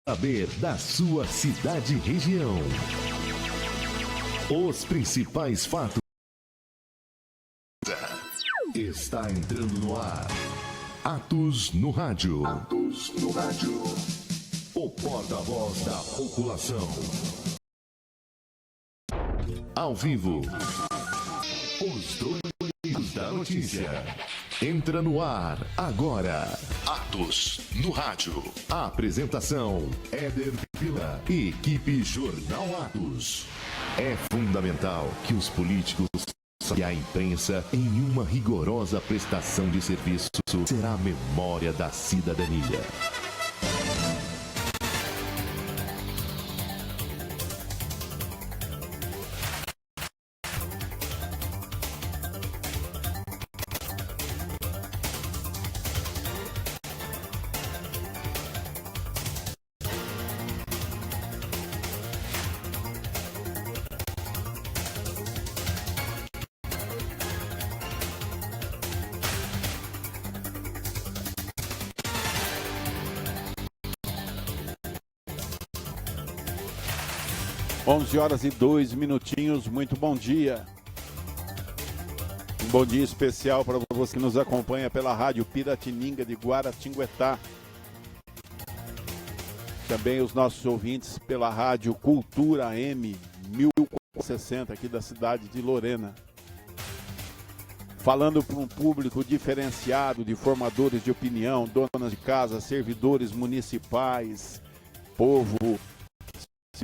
Saber da sua cidade e região. Os principais fatos. Está entrando no ar. Atos no Rádio. Atos no Rádio. O porta-voz da população. Ao vivo. Os dois da notícia. Entra no ar agora. Atos no Rádio. A apresentação: Éder Vila e equipe Jornal Atos. É fundamental que os políticos e a imprensa, em uma rigorosa prestação de serviço, será a memória da cidadania. Onze horas e 2 minutinhos, muito bom dia. Um bom dia especial para você que nos acompanha pela Rádio Piratininga de Guaratinguetá. Também os nossos ouvintes pela Rádio Cultura M 1060 aqui da cidade de Lorena. Falando para um público diferenciado de formadores de opinião, donas de casa, servidores municipais, povo,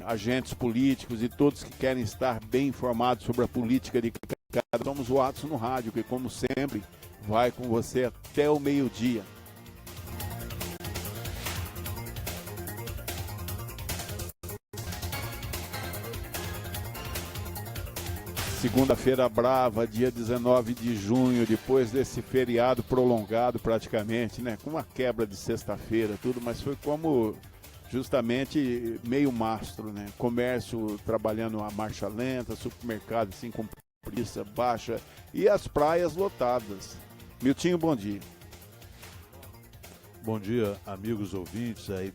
agentes políticos e todos que querem estar bem informados sobre a política de cada. Somos o Atos no Rádio, que como sempre vai com você até o meio-dia. Segunda-feira brava, dia 19 de junho, depois desse feriado prolongado praticamente, né? Com uma quebra de sexta-feira, tudo, mas foi como justamente meio mastro, né? Comércio trabalhando a marcha lenta, supermercado assim com preguiça baixa e as praias lotadas. Miltinho, bom dia. Bom dia, amigos ouvintes aí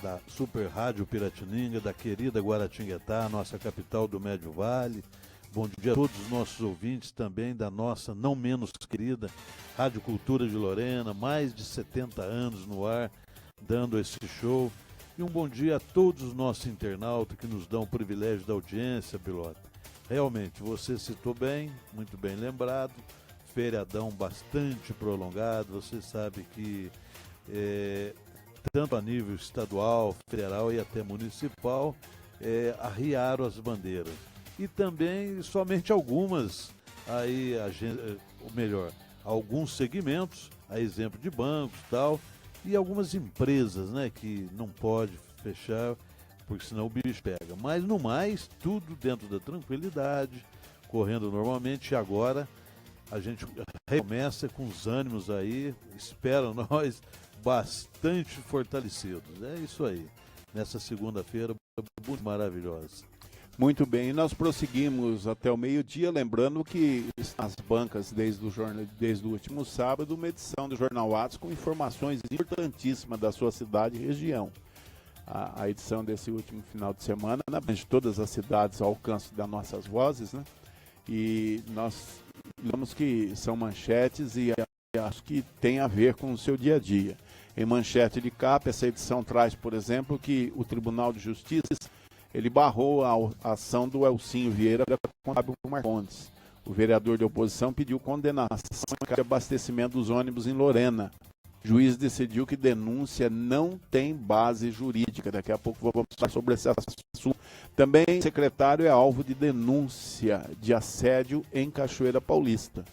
da Super Rádio Piratininga, da querida Guaratinguetá, nossa capital do Médio Vale. Bom dia a todos os nossos ouvintes também da nossa não menos querida Rádio Cultura de Lorena, mais de 70 anos no ar, dando esse show. E um bom dia a todos os nossos internautas que nos dão o privilégio da audiência, Pilota. Realmente, você citou bem, muito bem lembrado, feriadão bastante prolongado, você sabe que tanto a nível estadual, federal e até municipal, arriaram as bandeiras. E também somente algumas, aí, ou melhor, alguns segmentos, a exemplo de bancos e tal, e algumas empresas, né, que não pode fechar, porque senão o bicho pega. Mas no mais, tudo dentro da tranquilidade, correndo normalmente. E agora a gente recomeça com os ânimos aí, espera nós, bastante fortalecidos. É isso aí, nessa segunda-feira muito maravilhosa. Muito bem, e nós prosseguimos até o meio-dia, lembrando que as bancas desde o último sábado, uma edição do Jornal Atos com informações importantíssimas da sua cidade e região. A edição desse último final de semana, de todas as cidades ao alcance das nossas vozes, né? E nós lembramos que são manchetes e acho que tem a ver com o seu dia a dia. Em manchete de capa, essa edição traz, por exemplo, que o Tribunal de Justiça ele barrou a ação do Elcinho Vieira contra o Marcondes. O vereador de oposição pediu condenação de abastecimento dos ônibus em Lorena. O juiz decidiu que denúncia não tem base jurídica. Daqui a pouco vou falar sobre esse assunto. Também o secretário é alvo de denúncia de assédio em Cachoeira Paulista.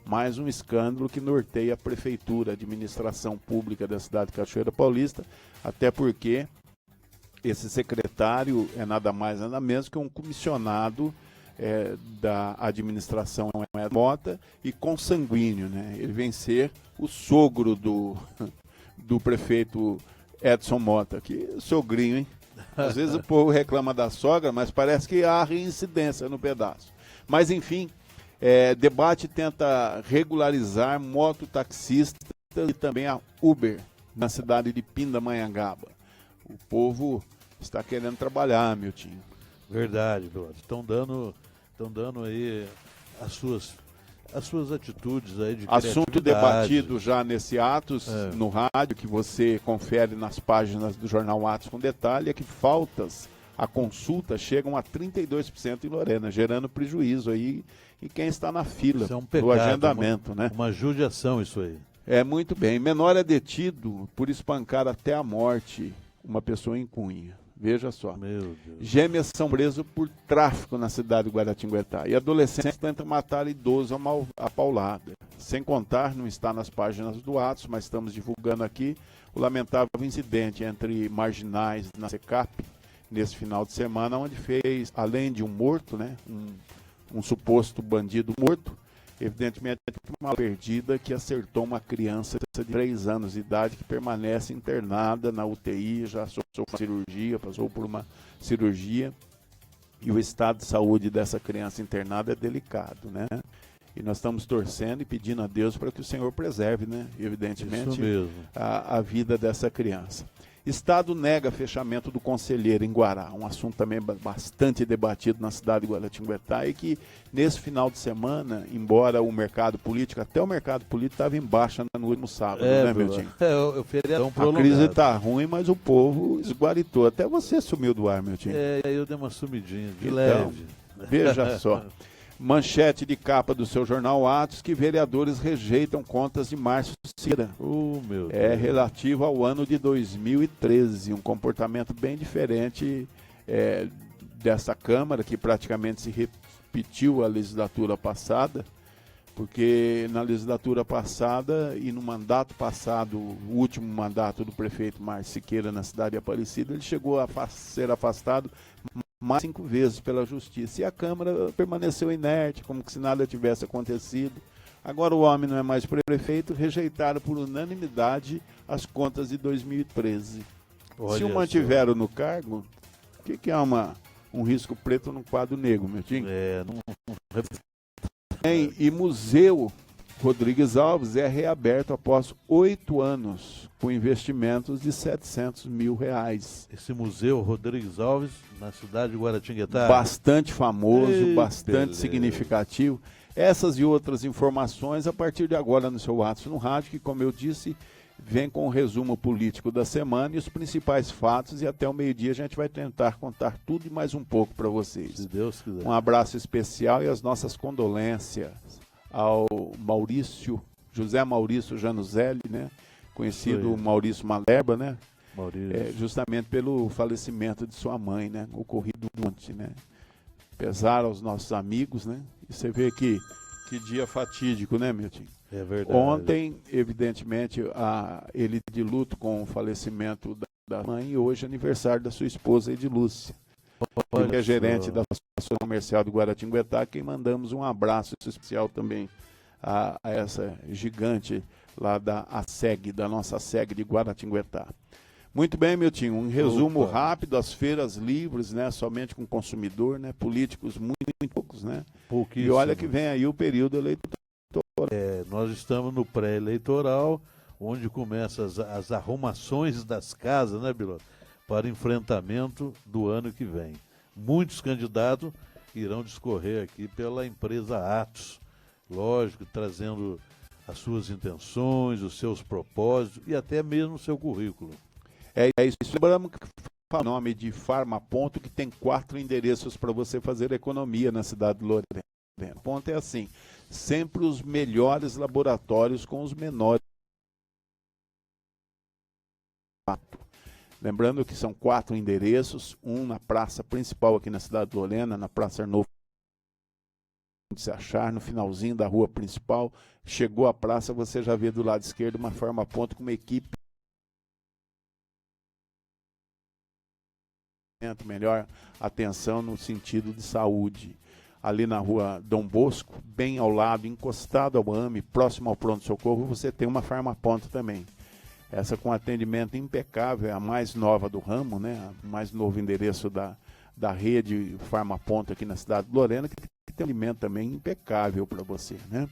Mais um escândalo que norteia a prefeitura, a administração pública da cidade de Cachoeira Paulista, até porque esse secretário é nada mais nada menos que um comissionado da administração Mota e consanguíneo, né? Ele vem ser o sogro do prefeito Edson Mota, que sogrinho, hein? Às vezes o povo reclama da sogra, mas parece que há reincidência no pedaço. Mas enfim, debate tenta regularizar mototaxistas e também a Uber na cidade de Pindamonhangaba. O povo está querendo trabalhar, meu tio. Verdade, Biloto. Estão dando aí as suas atitudes aí de Assunto criatividade. debatido já nesse Atos, no rádio, que você confere nas páginas do Jornal Atos com detalhe, é que faltas à consulta chegam a 32% em Lorena, gerando prejuízo aí em quem está na fila Isso é um pecado, do agendamento, né? Uma judiação isso aí. É, muito bem. Menor é detido por espancar até a morte uma pessoa em Cunha. Veja só. Meu Deus. Gêmeas são presas por tráfico na cidade de Guaratinguetá. E adolescentes tentam matar idoso a paulada. Sem contar, não está nas páginas do Atos, mas estamos divulgando aqui o lamentável incidente entre marginais na Secap nesse final de semana, onde fez, além de um morto, né, um suposto bandido morto, evidentemente uma perdida que acertou uma criança de 3 anos de idade que permanece internada na UTI, já passou por uma cirurgia, e o estado de saúde dessa criança internada é delicado, né? E nós estamos torcendo e pedindo a Deus para que o Senhor preserve, né, evidentemente, a vida dessa criança. Estado nega fechamento do Conselheiro em Guará, um assunto também bastante debatido na cidade de Guaratinguetá, e que nesse final de semana, embora o mercado político, até o mercado político estava em baixa no último sábado, né, meu tio? O feriadão A prolongado. crise está ruim, mas o povo esguaritou. Até você sumiu do ar, meu tio. Eu dei uma sumidinha, de Então, leve. Veja só. Manchete de capa do seu jornal Atos, que vereadores rejeitam contas de Márcio Cira. Meu Deus. É relativo ao ano de 2013, um comportamento bem diferente dessa Câmara, que praticamente se repetiu a legislatura passada, porque na legislatura passada e no mandato passado, o último mandato do prefeito Márcio Siqueira na cidade de Aparecida, ele chegou a ser afastado mais 5 vezes pela justiça, e a Câmara permaneceu inerte, como se nada tivesse acontecido. Agora o homem não é mais prefeito, rejeitaram por unanimidade as contas de 2013. Se o mantiveram no cargo, o que é um risco preto num quadro negro, meu tio? E Museu Rodrigues Alves é reaberto após 8 anos, com investimentos de R$700 mil. Esse Museu Rodrigues Alves, na cidade de Guaratinguetá. Bastante famoso, Ei, bastante beleza. significativo. Essas e outras informações a partir de agora no seu Atos no Rádio, que, como eu disse, vem com o resumo político da semana e os principais fatos, e até o meio-dia a gente vai tentar contar tudo e mais um pouco para vocês. Se Deus quiser. Um abraço especial e as nossas condolências ao José Maurício Januzelli, né? Conhecido Maurício Malerba, né? Justamente pelo falecimento de sua mãe, né? Ocorrido ontem, né? Pesar aos nossos amigos, né? E você vê que dia fatídico, né, Milton? É verdade. Ontem, evidentemente, ele de luto com o falecimento da mãe, e hoje é aniversário da sua esposa, Edilúcia, que é gerente da Associação Comercial do Guaratinguetá, quem mandamos um abraço especial também a essa gigante lá da ASEG, da nossa ASEG de Guaratinguetá. Muito bem, Milton, um resumo rápido, as feiras livres, né, somente com consumidor, né, políticos muito poucos, né? E olha que vem aí o período eleitoral. Nós estamos no pré-eleitoral, onde começam as arrumações das casas, né, Biloto? Para enfrentamento do ano que vem. Muitos candidatos irão discorrer aqui pela empresa Atos, lógico, trazendo as suas intenções, os seus propósitos e até mesmo o seu currículo. É isso. Lembramos que o nome de Farmaponto, que tem 4 endereços para você fazer economia na cidade de Lorena. O ponto é assim, sempre os melhores laboratórios com os menores. Lembrando que são 4 endereços, um na praça principal aqui na cidade de Lorena, na Praça Arnolfo de se achar, no finalzinho da rua principal. Chegou à praça, você já vê do lado esquerdo uma Farmaponto com uma equipe melhor atenção no sentido de saúde. Ali na rua Dom Bosco, bem ao lado, encostado ao AME, próximo ao pronto-socorro, você tem uma Farmaponto também. Essa com atendimento impecável, é a mais nova do ramo, né? O mais novo endereço da rede Farmaponto aqui na cidade de Lorena, que tem um alimento também impecável para você, né?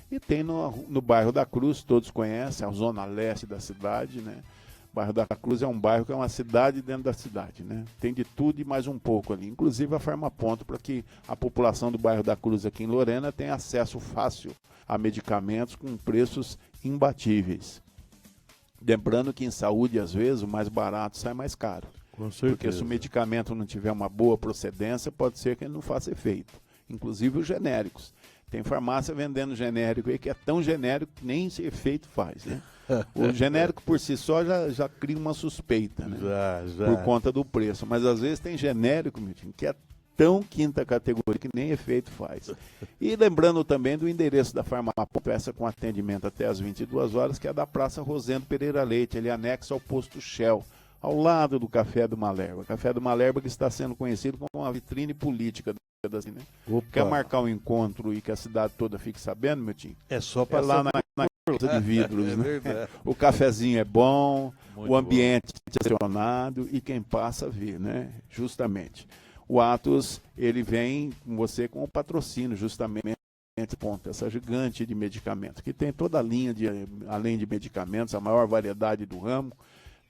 E tem no bairro da Cruz, todos conhecem, a zona leste da cidade, né? O bairro da Cruz é um bairro que é uma cidade dentro da cidade, né? Tem de tudo e mais um pouco ali. Inclusive a Farmaponto, para que a população do bairro da Cruz aqui em Lorena tenha acesso fácil a medicamentos com preços imbatíveis. Lembrando que em saúde, às vezes, o mais barato sai mais caro. Com certeza. Porque se o medicamento não tiver uma boa procedência, pode ser que ele não faça efeito. Inclusive os genéricos. Tem farmácia vendendo genérico aí que é tão genérico que nem esse efeito faz, né? O genérico por si só já cria uma suspeita, né? Já. Por conta do preço. Mas às vezes tem genérico, Milton, que é tão quinta categoria que nem efeito faz. E lembrando também do endereço da Farmaponto, essa com atendimento até às 22 horas, que é da Praça Rosendo Pereira Leite, ele anexo ao posto Shell, ao lado do Café do Malerba. Café do Malerba que está sendo conhecido como uma vitrine política da cidade, né? Quer marcar um encontro e que a cidade toda fique sabendo, meu tio? É só passar lá na casa de vidros, é né? verdade. O cafezinho é bom, Muito o ambiente é estacionado e quem passa vê, né? Justamente. O Atos, ele vem com você com o patrocínio, justamente, ponto, essa gigante de medicamentos, que tem toda a linha, além de medicamentos, a maior variedade do ramo,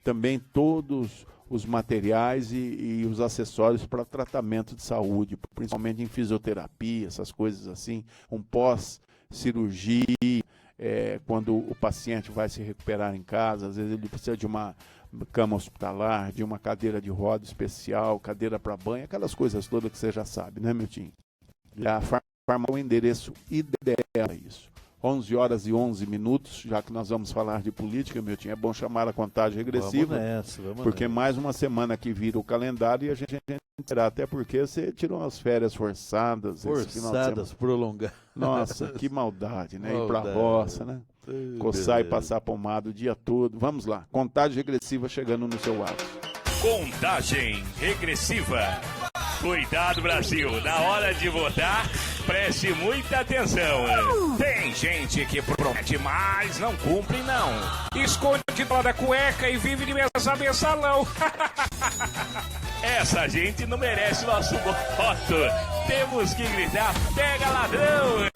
também todos os materiais e os acessórios para tratamento de saúde, principalmente em fisioterapia, essas coisas assim, um pós-cirurgia, quando o paciente vai se recuperar em casa, às vezes ele precisa de uma cama hospitalar, de uma cadeira de roda especial, cadeira para banho, aquelas coisas todas que você já sabe, né, meu tio? E a Farma é o endereço ideal para isso. 11 horas e 11 minutos, já que nós vamos falar de política, meu tio, é bom chamar a contagem regressiva, vamos porque nessa. mais uma semana que vira o calendário e a gente terá, até porque você tirou umas férias forçadas. Forçadas, prolongadas. Nossa, que maldade, né? Ir pra Maldade. roça, né? Coçar e passar pomada o dia todo. Vamos lá, contagem regressiva chegando no seu lado. Contagem regressiva. Cuidado, Brasil, na hora de votar, preste muita atenção. Tem gente que promete, mas não cumpre, não. Esconde lá da cueca e vive de mesa a mensalão. Essa gente não merece nosso voto. Temos que gritar, pega ladrão.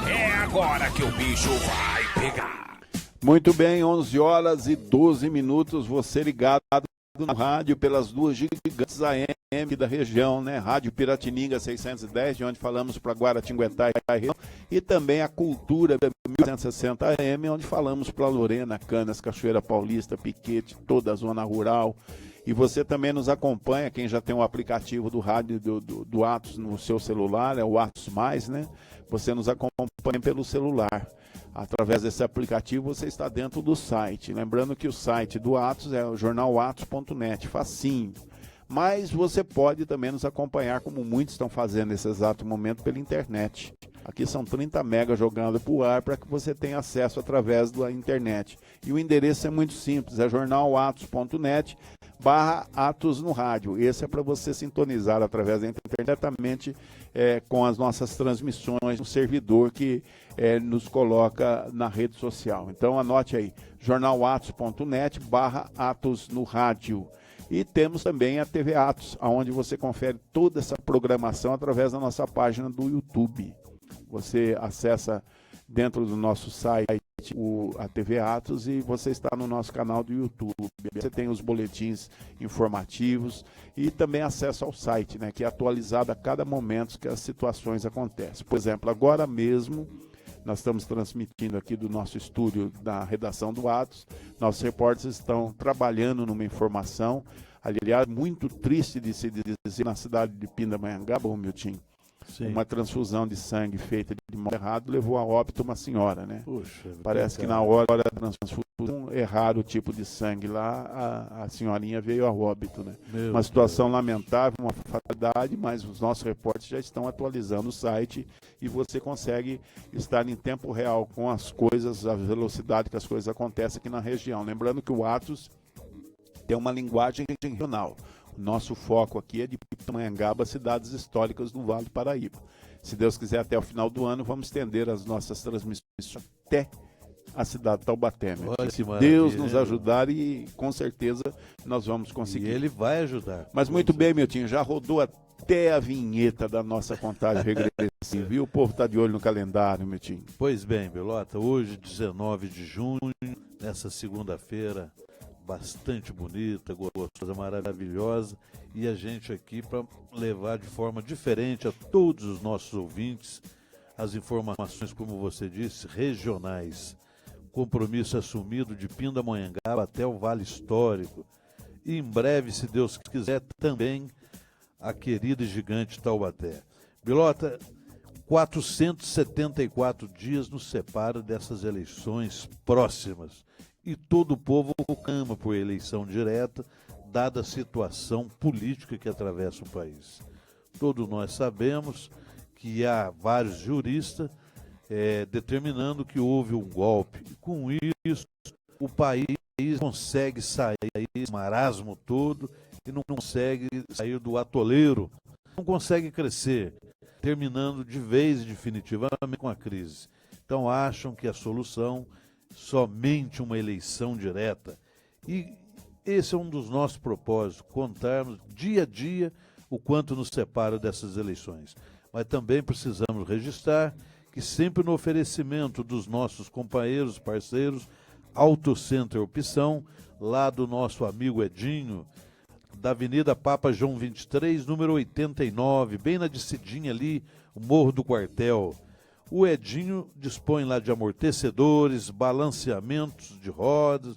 É agora que o bicho vai pegar. Muito bem, 11 horas e 12 minutos, você ligado no rádio pelas duas gigantes AM da região, né? Rádio Piratininga 610, de onde falamos para Guaratinguetá e região, e também a Cultura 1160 AM, onde falamos para Lorena, Canas, Cachoeira Paulista, Piquete, toda a zona rural. E você também nos acompanha, quem já tem o aplicativo do rádio do Atos no seu celular, é o Atos Mais, né? Você nos acompanha pelo celular. Através desse aplicativo você está dentro do site. Lembrando que o site do Atos é o jornalatos.net, facinho. Mas você pode também nos acompanhar, como muitos estão fazendo nesse exato momento, pela internet. Aqui são 30 megas jogando para o ar para que você tenha acesso através da internet. E o endereço é muito simples, é jornalatos.net/Atos no rádio. Esse é para você sintonizar através da internet diretamente com as nossas transmissões no servidor que nos coloca na rede social. Então anote aí, jornalatos.net/Atos no rádio. E temos também a TV Atos, onde você confere toda essa programação através da nossa página do YouTube. Você acessa dentro do nosso site a TV Atos e você está no nosso canal do YouTube. Você tem os boletins informativos e também acesso ao site, né, que é atualizado a cada momento que as situações acontecem. Por exemplo, agora mesmo nós estamos transmitindo aqui do nosso estúdio da redação do Atos. Nossos repórteres estão trabalhando numa informação, aliás, muito triste de se dizer, na cidade de Pindamonhangaba, Milton. Sim. Uma transfusão de sangue feita de modo errado levou a óbito uma senhora, né? Puxa, parece que na hora da transfusão erraram o tipo de sangue lá, a senhorinha veio a óbito, né? Uma situação lamentável, uma fatalidade, mas os nossos repórteres já estão atualizando o site e você consegue estar em tempo real com as coisas, a velocidade que as coisas acontecem aqui na região. Lembrando que o Atos tem uma linguagem regional. O nosso foco aqui é de Pindamonhangaba, cidades históricas do Vale do Paraíba. Se Deus quiser, até o final do ano, vamos estender as nossas transmissões até a cidade de Taubaté. Se Deus nos ajudar, e com certeza nós vamos conseguir. E Ele vai ajudar. Mas muito bem, Miltinho, já rodou até a vinheta da nossa contagem regressiva, viu? O povo está de olho no calendário, Miltinho. Pois bem, Belota, hoje, 19 de junho, nessa segunda-feira, bastante bonita, gostosa, maravilhosa, e a gente aqui para levar de forma diferente a todos os nossos ouvintes as informações, como você disse, regionais. Compromisso assumido de Pindamonhangaba até o Vale Histórico. E em breve, se Deus quiser, também a querida e gigante Taubaté. Bilota, 474 dias nos separam dessas eleições próximas. E todo o povo clama por eleição direta, dada a situação política que atravessa o país. Todos nós sabemos que há vários juristas determinando que houve um golpe. E com isso, o país consegue sair desse marasmo todo e não consegue sair do atoleiro, não consegue crescer, terminando de vez e definitivamente com a crise. Então acham que a solução somente uma eleição direta. E esse é um dos nossos propósitos, contarmos dia a dia o quanto nos separa dessas eleições. Mas também precisamos registrar que sempre no oferecimento dos nossos companheiros, parceiros, Auto Center Opção, lá do nosso amigo Edinho, da Avenida Papa João 23, número 89, bem na descidinha ali, o Morro do Quartel. O Edinho dispõe lá de amortecedores, balanceamentos de rodas,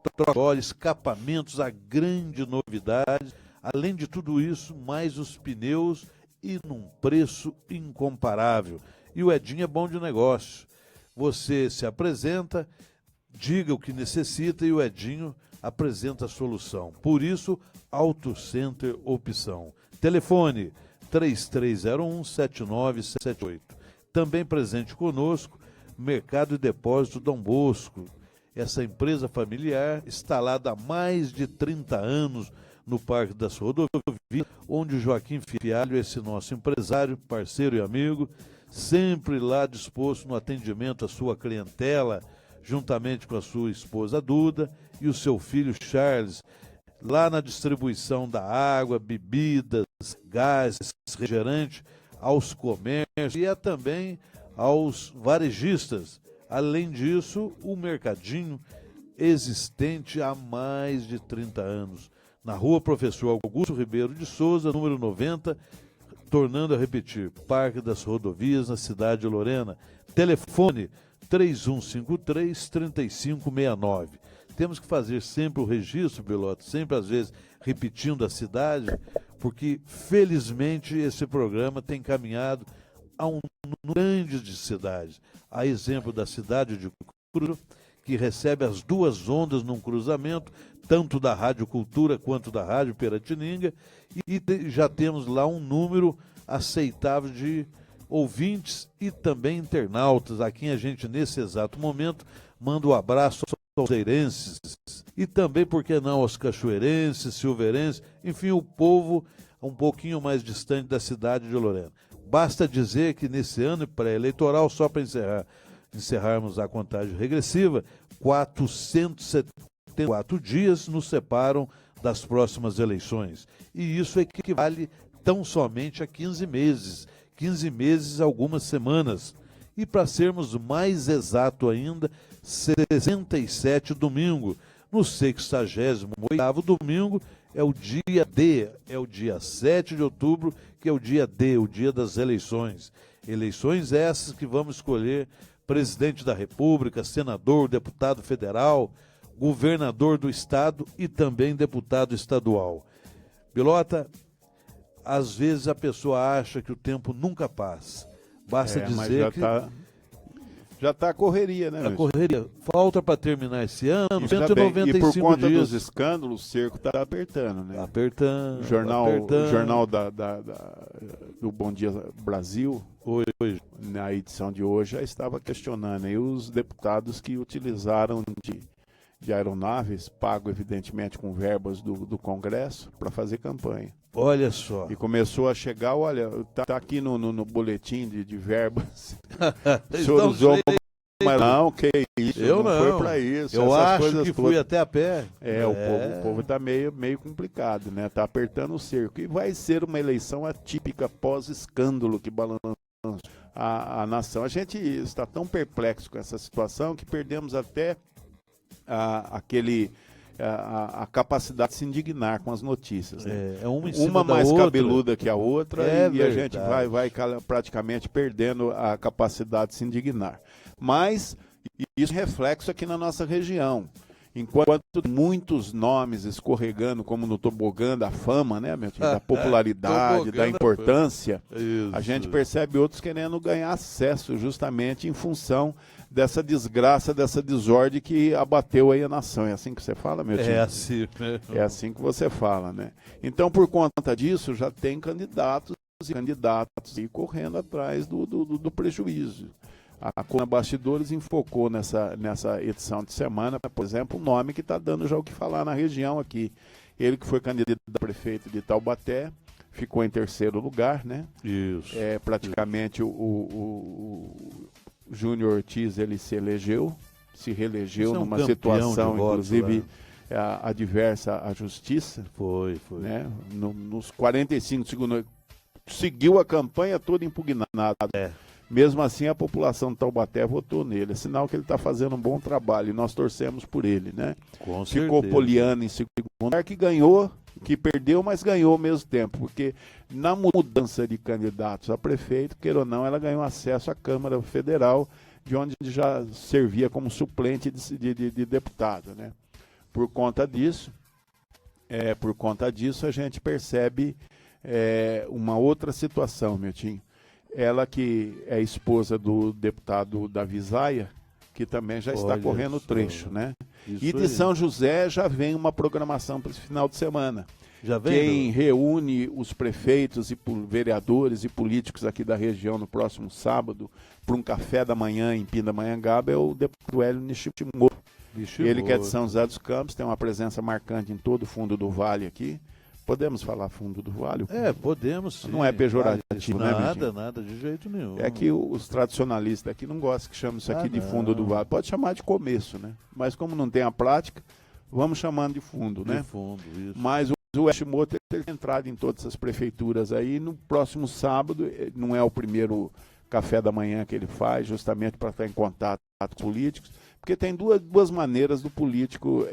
trocadores, escapamentos, a grande novidade. Além de tudo isso, mais os pneus e num preço incomparável. E o Edinho é bom de negócio. Você se apresenta, diga o que necessita e o Edinho apresenta a solução. Por isso, Auto Center Opção. Telefone 3301-7978. Também presente conosco, Mercado e Depósito Dom Bosco. Essa empresa familiar, instalada há mais de 30 anos no Parque das Rodovias, onde o Joaquim Fialho, esse nosso empresário, parceiro e amigo, sempre lá disposto no atendimento à sua clientela, juntamente com a sua esposa Duda e o seu filho Charles, lá na distribuição da água, bebidas, gás, refrigerante, aos comércios e também aos varejistas. Além disso, o mercadinho existente há mais de 30 anos, na Rua Professor Augusto Ribeiro de Souza, número 90, tornando a repetir, Parque das Rodovias, na cidade de Lorena. Telefone 3153-3569. Temos que fazer sempre o registro, Beloto, sempre às vezes repetindo a cidade, porque felizmente esse programa tem caminhado a um número grande de cidades. A exemplo da cidade de Cruzeiro, que recebe as duas ondas num cruzamento, tanto da Rádio Cultura quanto da Rádio Piratininga, e já temos lá um número aceitável de ouvintes e também internautas, a quem a gente nesse exato momento manda um abraço aos cruzeirenses e também, por que não, aos cachoeirenses, silverenses, enfim, o povo um pouquinho mais distante da cidade de Lorena. Basta dizer que nesse ano pré-eleitoral, só para encerrarmos a contagem regressiva, 474 dias nos separam das próximas eleições. E isso equivale tão somente a 15 meses. 15 meses, algumas semanas. E para sermos mais exato ainda, 67 domingo. No 68º domingo é o dia D, é o dia 7 de outubro, que é o dia D, o dia das eleições. Eleições essas que vamos escolher presidente da República, senador, deputado federal, governador do estado e também deputado estadual. Bilota, às vezes a pessoa acha que o tempo nunca passa. Basta dizer que já está a correria, né? A correria. Falta para terminar esse ano, e 195 e por conta dias. dos escândalos, o cerco está apertando, né? Apertando. O jornal apertando. do Bom Dia Brasil, Hoje. na edição de hoje, já estava questionando aí os deputados que utilizaram de aeronaves, pago evidentemente com verbas do Congresso, para fazer campanha. Olha só. E começou a chegar, olha, tá aqui no boletim de verbas. O senhor usou mas não, que isso, eu não foi para isso. Eu acho que todas. fui até a pé. O povo tá meio complicado, né? Tá apertando o cerco. E vai ser uma eleição atípica pós-escândalo que balançou a nação. A gente está tão perplexo com essa situação que perdemos até aquele a capacidade de se indignar com as notícias. Né? É uma em cima uma da mais outra. cabeluda que a outra, É e a gente verdade. vai praticamente perdendo a capacidade de se indignar. Mas isso é reflexo aqui na nossa região. Enquanto muitos nomes escorregando, como no tobogã da fama, né, meu time, da popularidade, da importância, a gente percebe outros querendo ganhar acesso justamente em função dessa desgraça, dessa desordem que abateu aí a nação. É assim que você fala, meu time? É assim mesmo. É assim que você fala, né? Então, por conta disso, já tem candidatos aí correndo atrás do prejuízo. A Coluna Bastidores enfocou nessa edição de semana, por exemplo, um nome que está dando já o que falar na região aqui. Ele que foi candidato a prefeito de Taubaté, ficou em terceiro lugar, né? Isso. Praticamente o Júnior Ortiz, ele se reelegeu numa situação, inclusive, adversa à justiça. Foi. Né? Nos 45 segundos, seguiu a campanha toda impugnada. Mesmo assim, a população de Taubaté votou nele. É sinal que ele está fazendo um bom trabalho e nós torcemos por ele, né? Com Ficou certeza. Poliana em segundo lugar, que ganhou, que perdeu, mas ganhou ao mesmo tempo, porque na mudança de candidatos a prefeito, queira ou não, ela ganhou acesso à Câmara Federal, de onde já servia como suplente de deputado, né? Por conta disso, a gente percebe uma outra situação, Miltinho. Ela que é esposa do deputado Davi Zaia, que também já está correndo o trecho, né? E de São José já vem uma programação para esse final de semana. Já vem? Quem reúne os prefeitos e vereadores e políticos aqui da região no próximo sábado para um café da manhã em Pindamonhangaba é o deputado Hélio Nishimura. Ele que é de São José dos Campos, tem uma presença marcante em todo o fundo do vale aqui. Podemos falar fundo do vale? Podemos sim. Não é pejorativo, né, Miltinho? Nada, de jeito nenhum. É que os tradicionalistas aqui não gostam que chame isso aqui de fundo do vale. Pode chamar de começo, né? Mas como não tem a prática, vamos chamando de fundo, né? De fundo, isso. Mas o Hashimoto tem entrado em todas as prefeituras aí. No próximo sábado, não é o primeiro café da manhã que ele faz, justamente para estar em contato com os políticos, porque tem duas maneiras do político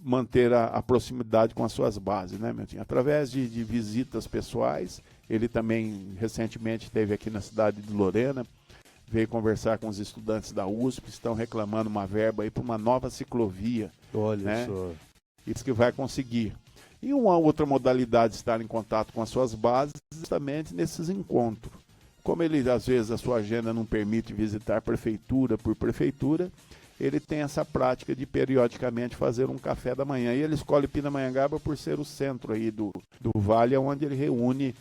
manter a proximidade com as suas bases, né, Milton? Através de visitas pessoais. Ele também recentemente esteve aqui na cidade de Lorena, veio conversar com os estudantes da USP, estão reclamando uma verba aí para uma nova ciclovia. Olha, né? só. Isso que vai conseguir. E uma outra modalidade de estar em contato com as suas bases, justamente nesses encontros. Como ele, às vezes, a sua agenda não permite visitar prefeitura por prefeitura, ele tem essa prática de periodicamente fazer um café da manhã. E ele escolhe Pindamonhangaba por ser o centro aí do vale, onde ele reúne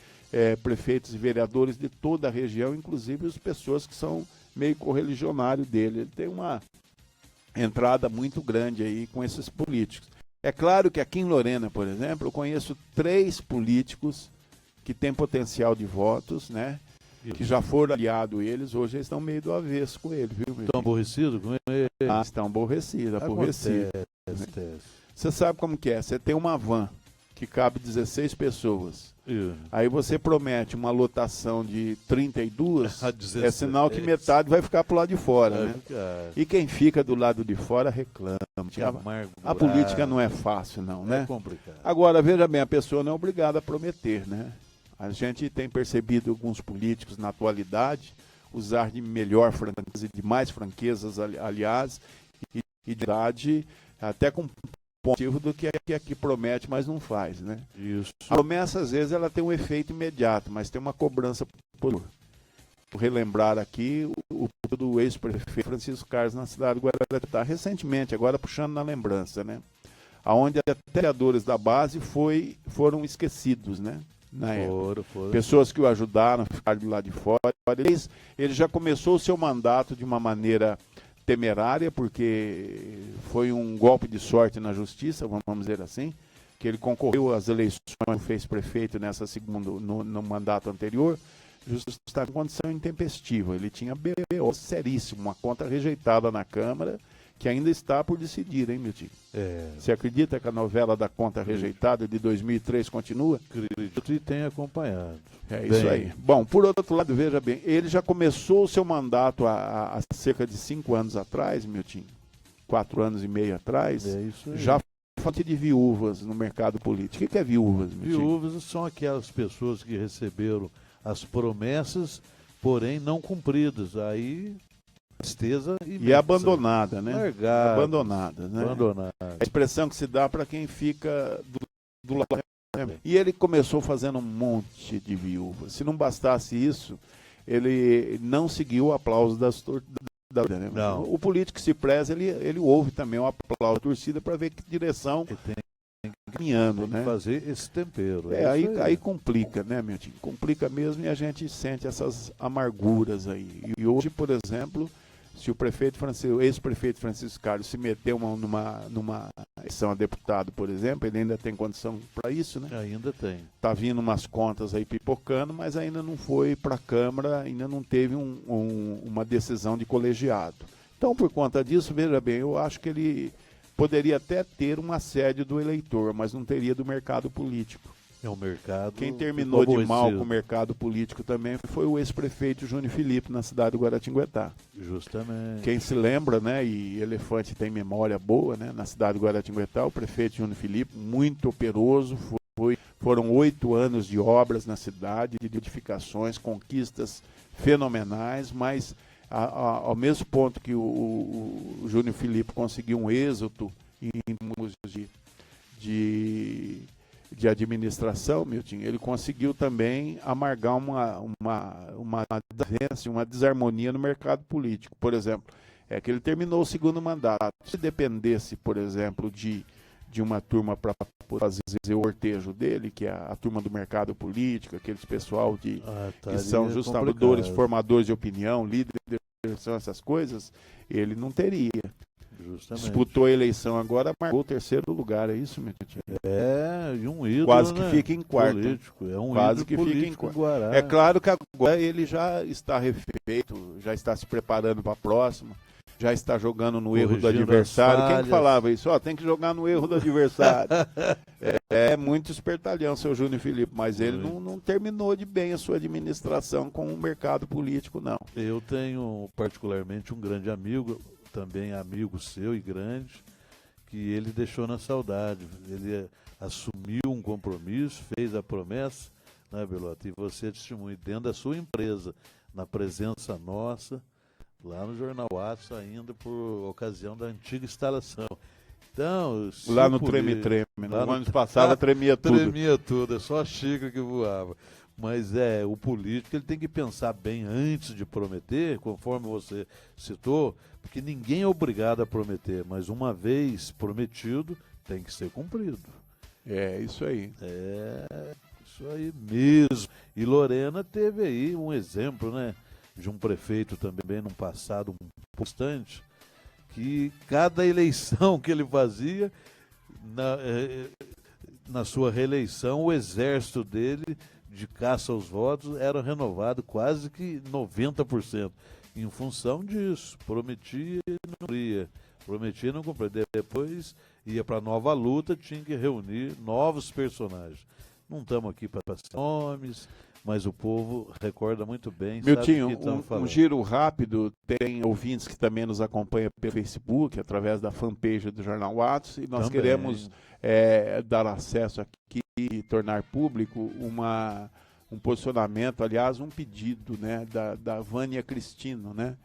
prefeitos e vereadores de toda a região, inclusive as pessoas que são meio correligionário dele. Ele tem uma entrada muito grande aí com esses políticos. É claro que aqui em Lorena, por exemplo, eu conheço 3 políticos que têm potencial de votos, né? Que já foram aliados eles, hoje eles estão meio do avesso com ele, viu? Estão aborrecidos com ele? Estão aborrecidos. Acontece. Você sabe como que é? Você tem uma van que cabe 16 pessoas. Aí você promete uma lotação de 32, é sinal que metade vai ficar pro lado de fora, né? E quem fica do lado de fora reclama. A política não é fácil, não, né? É complicado. Agora, veja bem, a pessoa não é obrigada a prometer, né? A gente tem percebido alguns políticos na atualidade usar de melhor franqueza, de mais franquezas, aliás, e de verdade, até com motivo do que aqui promete, mas não faz, né? Isso. A promessa, às vezes, ela tem um efeito imediato, mas tem uma cobrança por. Vou relembrar aqui o do ex-prefeito Francisco Carlos na cidade de Guaratinguetá, recentemente, agora puxando na lembrança, né? Onde até vereadores da base foram esquecidos, né? Na época. Pessoas que o ajudaram a ficar do lado de fora. Ele já começou o seu mandato de uma maneira temerária, porque foi um golpe de sorte na justiça, vamos dizer assim, que ele concorreu às eleições, fez prefeito no mandato anterior, justamente em condição intempestiva. Ele tinha BO seríssimo, uma conta rejeitada na Câmara, que ainda está por decidir, hein, Milton? Você acredita que a novela da conta rejeitada de 2003 continua? Acredito e tenho acompanhado. É isso aí. Bom, por outro lado, veja bem, ele já começou o seu mandato há cerca de 5 anos atrás, Milton, 4 anos e meio atrás, isso aí. já falta de viúvas no mercado político. O que é viúvas, Miltinho? Viúvas são aquelas pessoas que receberam as promessas, porém não cumpridas. Aí, tristeza imensa. E abandonada, né? Largada. Abandonada, né? Abandonada. A expressão que se dá para quem fica do lado. Né? E ele começou fazendo um monte de viúvas. Se não bastasse isso, ele não seguiu o aplauso das torcidas. Né? Não. O político que se preza, ele ouve também o aplauso da torcida para ver que direção caminhando, né? Fazer esse tempero. Aí complica, né, meu time? Complica mesmo e a gente sente essas amarguras aí. E hoje, por exemplo, se o ex-prefeito Francisco Carlos se meteu numa eleição a deputado, por exemplo, ele ainda tem condição para isso, né? Ainda tem. Tá vindo umas contas aí pipocando, mas ainda não foi para a Câmara, ainda não teve uma decisão de colegiado. Então, por conta disso, veja bem, eu acho que ele poderia até ter um assédio do eleitor, mas não teria do mercado político. É um mercado. Quem terminou de mal com o mercado político também foi o ex-prefeito Júnior Filipe, na cidade do Guaratinguetá. Justamente. Quem se lembra, né, e Elefante tem memória boa, né, na cidade do Guaratinguetá, o prefeito Júnior Filipe, muito operoso, foram 8 anos de obras na cidade, de edificações, conquistas fenomenais, mas ao mesmo ponto que o Júnior Filipe conseguiu um êxito em termos de administração, Milton, ele conseguiu também amargar uma desarmonia no mercado político. Por exemplo, que ele terminou o segundo mandato. Se dependesse, por exemplo, de uma turma para fazer o ortejo dele, que é a turma do mercado político, aqueles pessoal que são justamente formadores de opinião, líderes de eleição, essas coisas, ele não teria. Justamente. Disputou a eleição agora, marcou o 3º lugar, é isso, meu tio? E um ídolo, quase que fica em quarto. Político. É um quase que fica em quarto. É claro que agora ele já está refeito, já está se preparando para a próxima, já está jogando no erro do adversário. Quem que falava isso? Tem que jogar no erro do adversário. É muito espertalhão, seu Júnior Filipe, mas ele não terminou de bem a sua administração com o mercado político, não. Eu tenho particularmente um grande amigo, também amigo seu e grande, que ele deixou na saudade. Ele assumiu um compromisso, fez a promessa, né, Belota? E você testemunha dentro da sua empresa, na presença nossa, lá no Jornal Atos, ainda por ocasião da antiga instalação. Então, lá no Treme-Treme, no ano passado tremia tudo. Tremia tudo, é só a xícara que voava. Mas o político ele tem que pensar bem antes de prometer, conforme você citou, porque ninguém é obrigado a prometer, mas uma vez prometido, tem que ser cumprido. É isso aí. Isso aí mesmo. E Lorena teve aí um exemplo, né, de um prefeito também num passado um pouco distante, que cada eleição que ele fazia, na sua reeleição, o exército dele de caça aos votos era renovado quase que 90%. Em função disso, prometia e não cumpria. Prometia e não cumpria. Depois ia para nova luta, tinha que reunir novos personagens. Não estamos aqui para passar nomes, mas o povo recorda muito bem. Miltinho, um giro rápido, tem ouvintes que também nos acompanham pelo Facebook, através da fanpage do Jornal Atos, e nós queremos dar acesso aqui e tornar público um posicionamento, aliás, um pedido, né, da Vânia Cristino, né?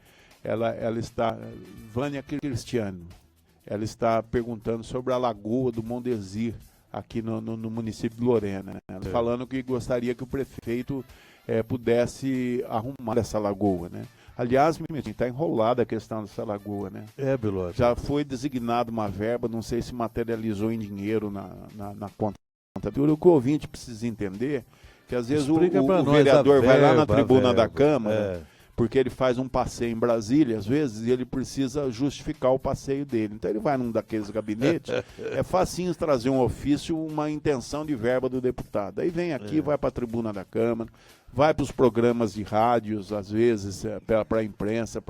Vânia Cristiano, ela está perguntando sobre a Lagoa do Mondesir, aqui no município de Lorena, né? Falando que gostaria que o prefeito pudesse arrumar essa lagoa, né? Aliás, está enrolada a questão dessa lagoa, né? Belote. Já foi designada uma verba, não sei se materializou em dinheiro na conta. O que o ouvinte precisa entender que às vezes o vereador vai lá na tribuna da Câmara, porque ele faz um passeio em Brasília, às vezes, e ele precisa justificar o passeio dele. Então ele vai num daqueles gabinetes, é facinho trazer um ofício, uma intenção de verba do deputado. Aí vem aqui, vai para a tribuna da Câmara, vai para os programas de rádios, às vezes, para a imprensa,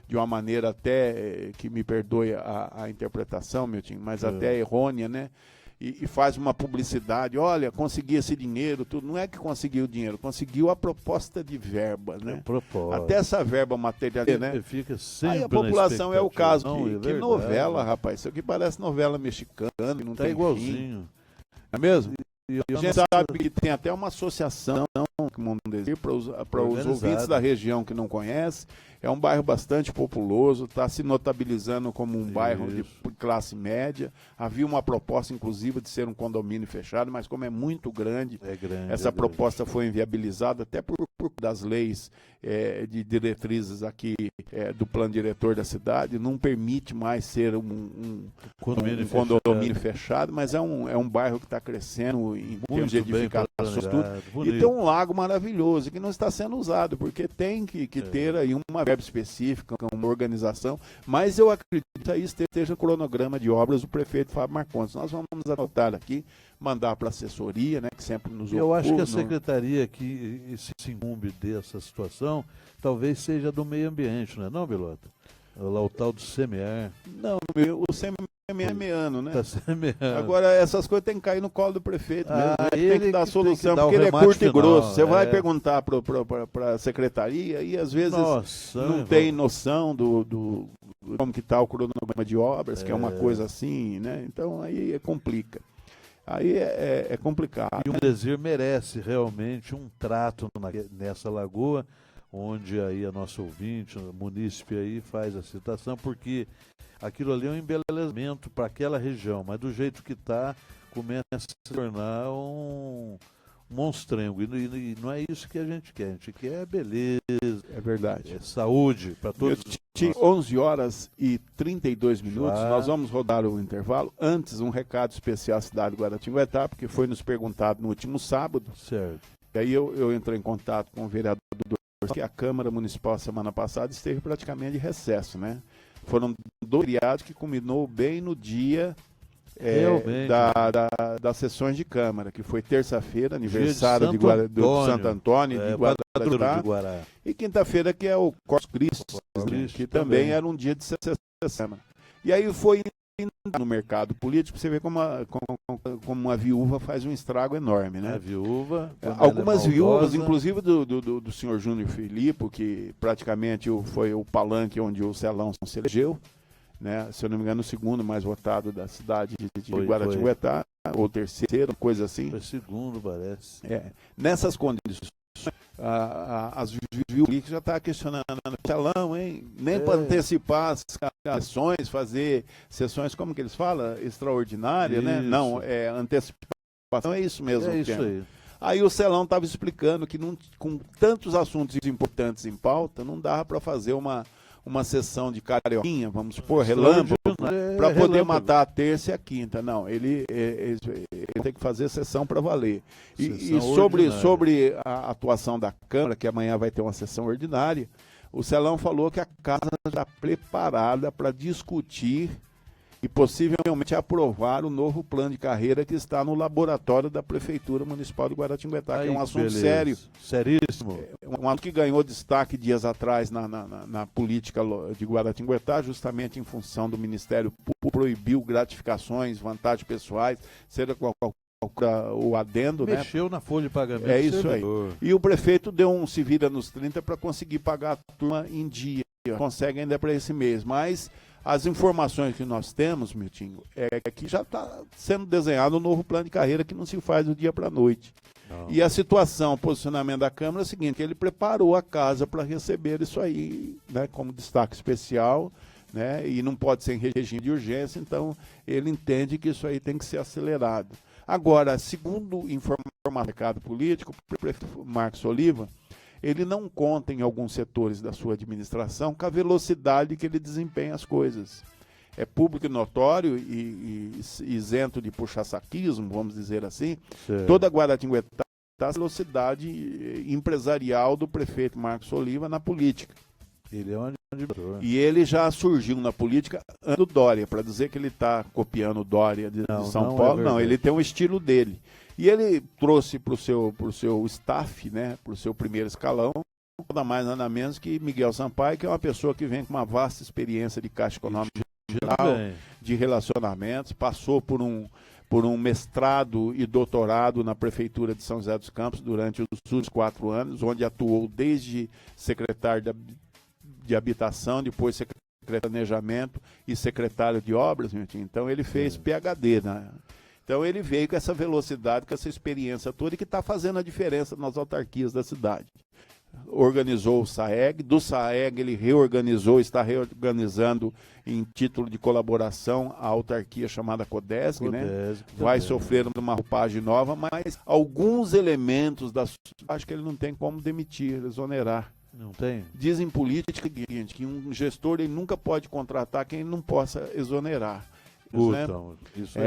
de uma maneira até, que me perdoe a interpretação, meu time, mas até errônea, né? e faz uma publicidade, olha, consegui esse dinheiro, tudo. Não é que conseguiu o dinheiro, conseguiu a proposta de verba, né? Até essa verba material, né? Fica sempre aí a população é o caso, que verdade, novela, rapaz, isso aqui parece novela mexicana, e não tá tem igualzinho. fim. Não é mesmo? E A gente sabe que tem até uma associação que o Mundo Desir para os ouvintes da região que não conhecem. É um bairro bastante populoso, está se notabilizando como um bairro de classe média. Havia uma proposta, inclusive, de ser um condomínio fechado, mas como é muito grande, essa proposta foi inviabilizada até por das leis de diretrizes aqui do plano diretor da cidade. Não permite mais ser um condomínio fechado, mas é um bairro que está crescendo em termos de edificações, tudo. E tem um lago maravilhoso que não está sendo usado, porque tem que ter aí uma verba específica, uma organização, mas eu acredito que aí esteja o cronograma de obras do prefeito Fábio Marcondes. Nós vamos anotar aqui, mandar para a assessoria, né, que sempre nos ocupa. Eu acho que a secretaria que se incumbe dessa situação, talvez seja do meio ambiente, não é não, Bilota? Lá o tal do CMR. Não, o CMR é meano, né? Tá semeando. Agora, essas coisas tem que cair no colo do prefeito mesmo, né? Ele tem que dar solução, dar porque ele é curto final, e grosso. Você vai perguntar para a secretaria e às vezes não tem noção do como que está o cronograma de obras, que é uma coisa assim, né? Então aí complica. Aí é complicado. E o Desir merece realmente um trato nessa lagoa, onde aí a nossa ouvinte, o munícipe aí faz a citação, porque aquilo ali é um embelezamento para aquela região, mas do jeito que está, começa a se tornar um monstrengo. E não é isso que a gente quer beleza. É verdade. É saúde para todos. 11 horas e 32 minutos, nós vamos rodar o intervalo. Antes, um recado especial à cidade de Guaratinguetá, porque foi nos perguntado no último sábado. Certo. E aí eu entrei em contato com o vereador que a Câmara Municipal semana passada esteve praticamente de recesso, né? Foram 2 feriados que culminou bem no dia das sessões de Câmara, que foi terça-feira, aniversário do Santo Antônio de Guará, e quinta-feira, que é o Corpus Christi, que também era um dia de sessão. E aí foi no mercado político, você vê como uma viúva faz um estrago enorme, né? A viúva, algumas viúvas, inclusive do senhor Júnior Filipe, que praticamente foi o palanque onde o Celão se elegeu, né? Se eu não me engano, o segundo mais votado da cidade de Guaratinguetá, ou terceiro, coisa assim. Foi segundo, parece. Nessas condições, as viúvas já está questionando o Celão, hein? Nem para antecipar as sessões, fazer sessões, como que eles falam? Extraordinária, né? Não, antecipação, é isso mesmo. É isso aí. Aí o Celão estava explicando que com tantos assuntos importantes em pauta, não dava para fazer uma sessão de carioquinha, vamos supor, relâmpago, para poder matar a terça e a quinta. Não, ele tem que fazer sessão para valer. E sobre a atuação da Câmara, que amanhã vai ter uma sessão ordinária, o Celão falou que a casa está preparada para discutir e possivelmente aprovar o novo plano de carreira que está no laboratório da Prefeitura Municipal de Guaratinguetá, que é um assunto sério. Seríssimo. Um assunto que ganhou destaque dias atrás na política de Guaratinguetá, justamente em função do Ministério Público proibiu gratificações, vantagens pessoais, seja qual o adendo, Mexeu na folha de pagamento. É isso aí. E o prefeito deu um se vira nos 30 para conseguir pagar a turma em dia. Consegue ainda para esse mês, mas as informações que nós temos, Miltinho, é que já está sendo desenhado um novo plano de carreira que não se faz do dia para a noite. Não. E a situação, o posicionamento da Câmara é o seguinte: ele preparou a casa para receber isso aí, né, como destaque especial, né, e não pode ser em regime de urgência, então ele entende que isso aí tem que ser acelerado. Agora, segundo informação do mercado político, o prefeito Marcos Oliva, ele não conta em alguns setores da sua administração com a velocidade que ele desempenha as coisas. É público e notório e isento de puxa-saquismo, vamos dizer assim. Certo. Toda Guaratinguetá está a velocidade empresarial do prefeito Marcos Oliva na política. Ele é um administrador. E ele já surgiu na política do Dória, para dizer que ele está copiando o Dória de São Paulo. Não, ele tem um estilo dele. E ele trouxe para o seu staff, né, para o seu primeiro escalão, nada mais nada menos que Miguel Sampaio, que é uma pessoa que vem com uma vasta experiência de Caixa Econômica Geral, de relacionamentos, passou por por um mestrado e doutorado na Prefeitura de São José dos Campos durante os últimos 4 anos, onde atuou desde secretário de Habitação, depois secretário de Planejamento e secretário de Obras. Então ele fez PhD, né? Então ele veio com essa velocidade, com essa experiência toda e que está fazendo a diferença nas autarquias da cidade. Organizou o SAEG, do SAEG ele reorganizou, está reorganizando em título de colaboração a autarquia chamada CODESG, né? Vai sofrer uma roupagem nova, mas alguns elementos acho que ele não tem como demitir, exonerar. Não tem? Dizem política que um gestor ele nunca pode contratar quem não possa exonerar. Então,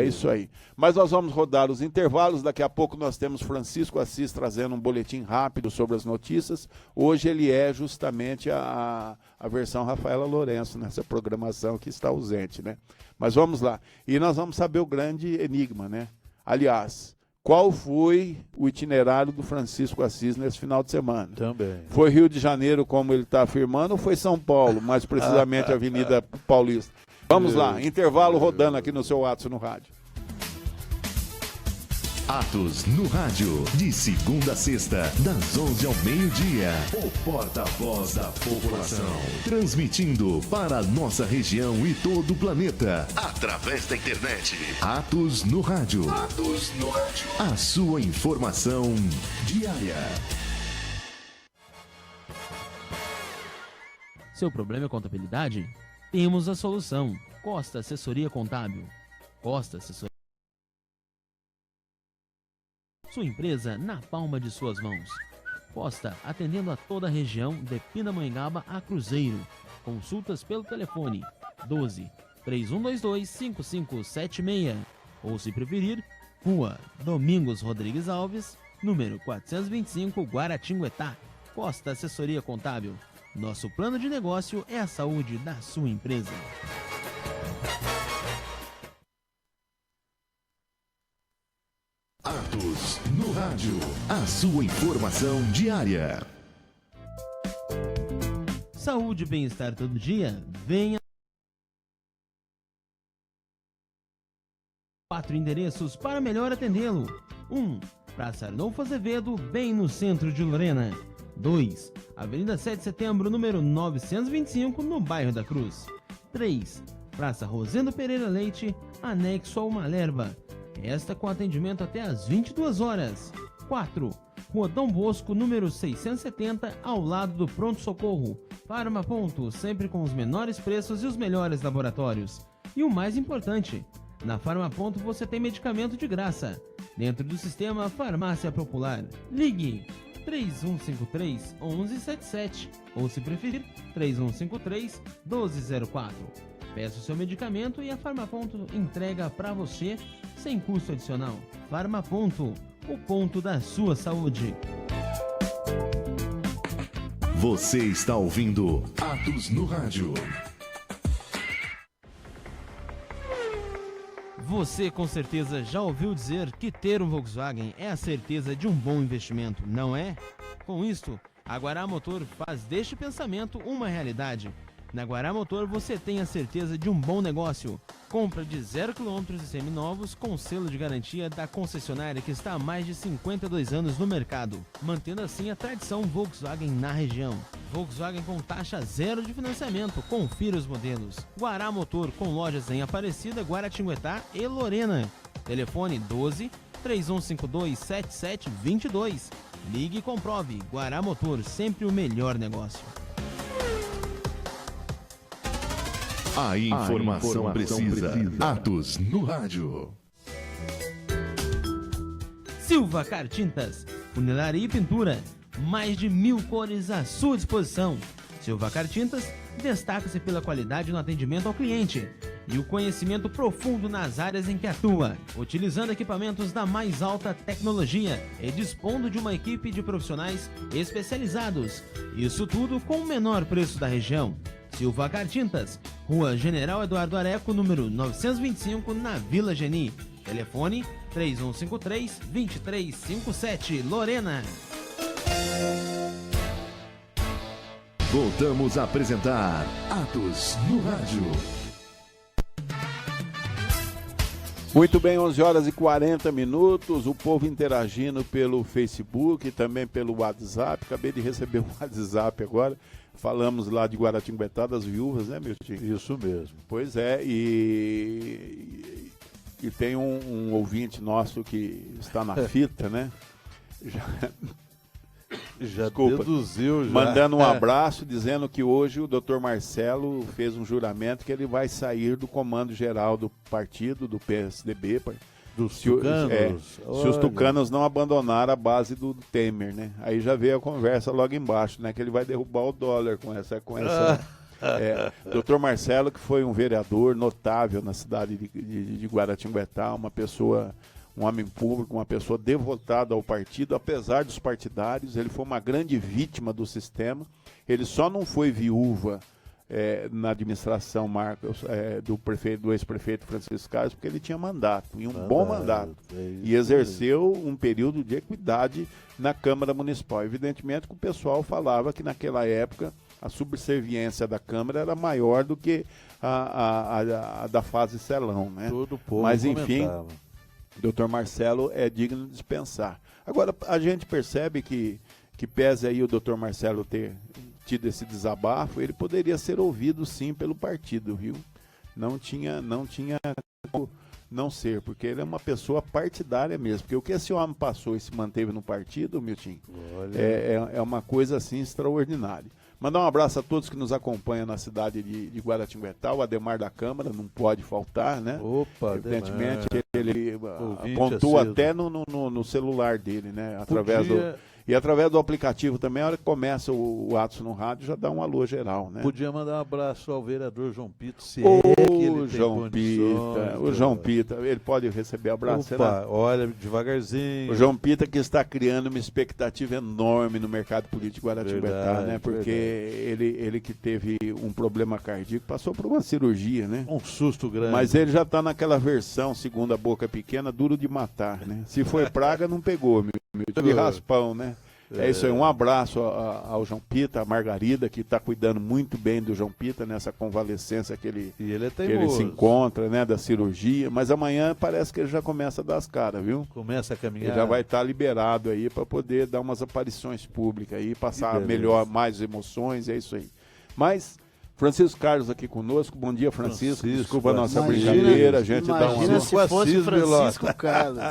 isso aí. Mas nós vamos rodar os intervalos. Daqui a pouco nós temos Francisco Assis trazendo um boletim rápido sobre as notícias. Hoje ele é justamente a versão Rafaela Lourenço nessa programação que está ausente, né? Mas vamos lá. E nós vamos saber o grande enigma, né? Aliás, qual foi o itinerário do Francisco Assis nesse final de semana? Também. Foi Rio de Janeiro, como ele está afirmando, ou foi São Paulo, mais precisamente a Avenida Paulista? Vamos lá, intervalo rodando aqui no seu Atos no Rádio. Atos no Rádio, de segunda a sexta, das 11 ao meio-dia. O porta-voz da população. Transmitindo para a nossa região e todo o planeta, através da internet. Atos no Rádio. Atos no Rádio. A sua informação diária. Seu problema é contabilidade? Temos a solução. Costa Assessoria Contábil. Costa Assessoria. Sua empresa na palma de suas mãos. Costa, atendendo a toda a região de Pindamonhangaba a Cruzeiro. Consultas pelo telefone 12 3122 5576. Ou se preferir, Rua Domingos Rodrigues Alves, número 425, Guaratinguetá. Costa Assessoria Contábil. Nosso plano de negócio é a saúde da sua empresa. Atos no Rádio. A sua informação diária. Saúde e bem-estar todo dia. Venha. 4 endereços para melhor atendê-lo. 1. Praça Arnolfo Azevedo, bem no centro de Lorena. 2. Avenida 7 de Setembro, número 925, no bairro da Cruz. 3. Praça Rosendo Pereira Leite, anexo ao Malerba. Esta com atendimento até às 22 horas. 4. Rua Dom Bosco, número 670, ao lado do Pronto Socorro. Farmaponto, sempre com os menores preços e os melhores laboratórios. E o mais importante, na Farmaponto você tem medicamento de graça, dentro do sistema Farmácia Popular. Ligue 3153-1177 ou, se preferir, 3153-1204. Peça o seu medicamento e a Farmaponto entrega para você sem custo adicional. Farmaponto, o ponto da sua saúde. Você está ouvindo Atos no Rádio. Você com certeza já ouviu dizer que ter um Volkswagen é a certeza de um bom investimento, não é? Com isto, a Guará Motor faz deste pensamento uma realidade. Na Guará Motor você tem a certeza de um bom negócio. Compra de 0 km e seminovos com selo de garantia da concessionária que está há mais de 52 anos no mercado, mantendo assim a tradição Volkswagen na região. Volkswagen com taxa zero de financiamento, confira os modelos. Guará Motor com lojas em Aparecida, Guaratinguetá e Lorena. Telefone 12 3152 7722. Ligue e comprove. Guará Motor, sempre o melhor negócio. A informação precisa. Atos no Rádio. Silva Car Tintas, funilaria e pintura. Mais de 1000 cores à sua disposição. Silva Car Tintas destaca-se pela qualidade no atendimento ao cliente e o conhecimento profundo nas áreas em que atua, utilizando equipamentos da mais alta tecnologia e dispondo de uma equipe de profissionais especializados. Isso tudo com o menor preço da região. Silva Car Tintas, Rua General Eduardo Areco, número 925, na Vila Geni. Telefone 3153-2357, Lorena. Voltamos a apresentar Atos no Rádio. Muito bem, 11 horas e 40 minutos, o povo interagindo pelo Facebook, também pelo WhatsApp. Acabei de receber um WhatsApp agora. Falamos lá de Guaratinguetá, das viúvas, né, meu tio? Isso mesmo. Pois é, e tem um ouvinte nosso que está na fita, né? Já Desculpa, deduziu, já. mandando um abraço, dizendo que hoje o Dr. Marcelo fez um juramento que ele vai sair do comando geral do partido, do PSDB. Dos tucanos? Se os tucanos não abandonaram a base do Temer, né? Aí já veio a conversa logo embaixo, né? Que ele vai derrubar o dólar com essa Dr. Marcelo, que foi um vereador notável na cidade de Guaratinguetá, uma pessoa, um homem público, uma pessoa devotada ao partido, apesar dos partidários. Ele foi uma grande vítima do sistema. Ele só não foi viúva na administração do ex-prefeito Francisco Carlos, porque ele tinha mandato, e um bom mandato, e exerceu um período de equidade na Câmara Municipal. Evidentemente que o pessoal falava que naquela época a subserviência da Câmara era maior do que a da fase Celão, né? Todo povo mas enfim, comentava. Dr. Marcelo é digno de dispensar. Agora, a gente percebe que pese aí o Dr. Marcelo ter tido esse desabafo, ele poderia ser ouvido sim pelo partido, viu? Não tinha como não ser, porque ele é uma pessoa partidária mesmo, porque o que esse homem passou e se manteve no partido, Milton, é uma coisa assim extraordinária. Mandar um abraço a todos que nos acompanham na cidade de Guaratinguetá. O Ademar da Câmara não pode faltar, né? Opa, evidentemente, Ademar. ele Ouvinte pontua aceso. até no celular dele, né? E através do aplicativo também, a hora que começa o Atos no rádio, já dá um alô geral, né? Podia mandar um abraço ao vereador João Pito, se que ele tem João Pita, o João Pita, ele pode receber abraço, Opa, né? olha, devagarzinho. O João Pita que está criando uma expectativa enorme no mercado político de Guaratinguetá, né? Porque ele que teve um problema cardíaco, passou por uma cirurgia, né? Um susto grande. Mas ele já está naquela versão, segundo a boca pequena, duro de matar, né? Se foi praga, não pegou, de raspão, né? É isso aí, um abraço ao João Pita, a Margarida, que está cuidando muito bem do João Pita nessa convalescência que ele se encontra, né, da cirurgia, mas amanhã parece que ele já começa a dar as caras, viu? Começa a caminhar. Ele já vai estar liberado aí para poder dar umas aparições públicas aí, passar melhor, mais emoções, é isso aí. Mas Francisco Carlos aqui conosco, bom dia, Francisco. Desculpa a nossa brincadeira, a gente dá um Imagina se fosse Francisco Carlos.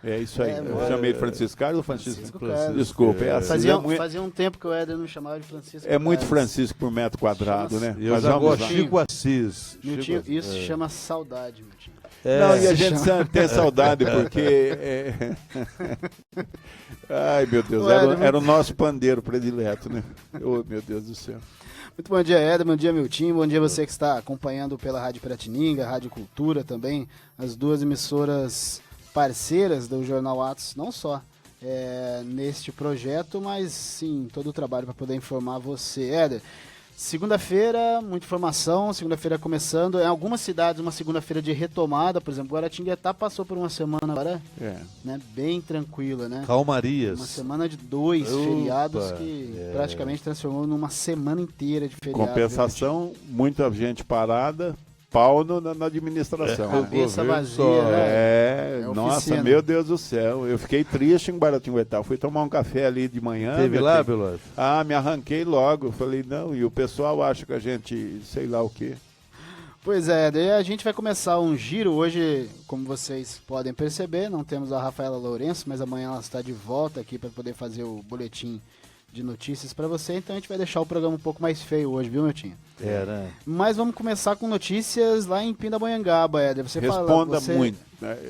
É isso aí, eu chamei de Francisco Carlos ou Francisco Carlos? Desculpa, é assim. Fazia um tempo que o Éder não chamava de Francisco É muito Carlos. Francisco por metro quadrado, né? Eu já gosto de Chico Assis. Miltinho, isso se chama saudade, Miltinho. Não, e a gente tem saudade porque... Ai, meu Deus, era o nosso pandeiro predileto, né? Oh, meu Deus do céu. Muito bom dia, Éder, bom dia, Miltinho, bom dia você que está acompanhando pela Rádio Piratininga, Rádio Cultura também, as duas emissoras parceiras do Jornal Atos, não só neste projeto, mas sim, todo o trabalho para poder informar você. Éder, segunda-feira, muita informação, segunda-feira começando, em algumas cidades uma segunda-feira de retomada, por exemplo, Guaratinguetá passou por uma semana agora, né, bem tranquila, né? Calmarias. Uma semana de 2 feriados que praticamente transformou numa semana inteira de feriados. Compensação, muita gente parada, pau na administração. Cabeça vazia, nossa, oficina. Meu Deus do céu, eu fiquei triste em Guaratinguetá, fui tomar um café ali de manhã. Teve lá, Beloso? Me arranquei logo, falei, não, e o pessoal acha que a gente, sei lá o quê. Pois é, daí a gente vai começar um giro hoje, como vocês podem perceber, não temos a Rafaela Lourenço, mas amanhã ela está de volta aqui para poder fazer o boletim de notícias para você, então a gente vai deixar o programa um pouco mais feio hoje, viu, Miltinho? Né? Mas vamos começar com notícias lá em Pindamonhangaba, Éder. Responda muito,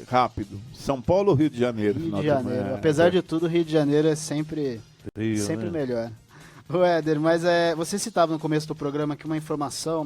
rápido. São Paulo ou Rio de Janeiro? Rio de Janeiro. Apesar de tudo, Rio de Janeiro é sempre melhor. O Éder, mas você citava no começo do programa aqui uma informação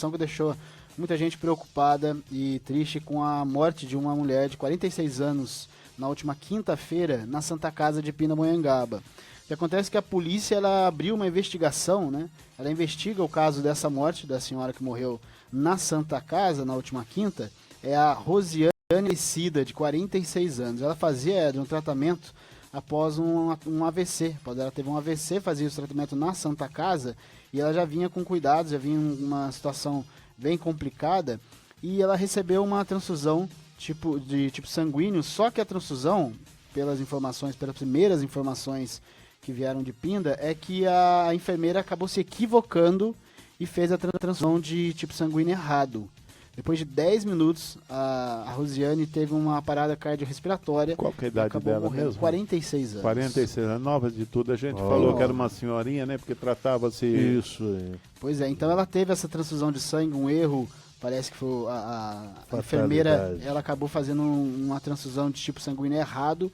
que deixou muita gente preocupada e triste com a morte de uma mulher de 46 anos na última quinta-feira na Santa Casa de Pindamonhangaba. O que acontece é que a polícia ela abriu uma investigação, né? Ela investiga o caso dessa morte da senhora que morreu na Santa Casa na última quinta. É a Rosiane Cida, de 46 anos. Ela fazia um tratamento após um AVC. Após ela teve um AVC, fazia esse tratamento na Santa Casa e ela já vinha com cuidados, já vinha uma situação bem complicada e ela recebeu uma transfusão tipo sanguíneo, só que a transfusão, pelas primeiras informações que vieram de Pinda, é que a enfermeira acabou se equivocando e fez a transfusão de tipo sanguíneo errado. Depois de 10 minutos, a Rosiane teve uma parada cardiorrespiratória. Qual que é a idade dela morrendo. mesmo? 46 anos. 46 anos, nova de tudo. A gente falou que era uma senhorinha, né? Porque tratava-se... Isso, é. Pois é, então ela teve essa transfusão de sangue, um erro. Parece que foi a enfermeira, ela acabou fazendo uma transfusão de tipo sanguíneo errado.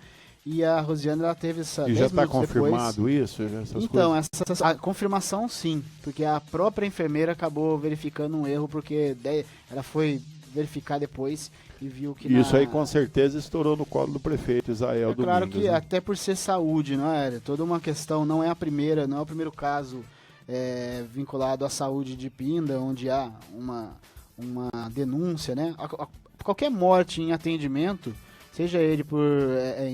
E a Rosiane, ela teve essa... E já está confirmado isso? Então, a confirmação sim, porque a própria enfermeira acabou verificando um erro, porque ela foi verificar depois e viu que... Isso aí com certeza estourou no colo do prefeito Israel Domingos. Claro que né? até por ser saúde, não é? Toda uma questão, não é o primeiro caso vinculado à saúde de Pinda, onde há uma denúncia, né? Qualquer morte em atendimento, seja ele por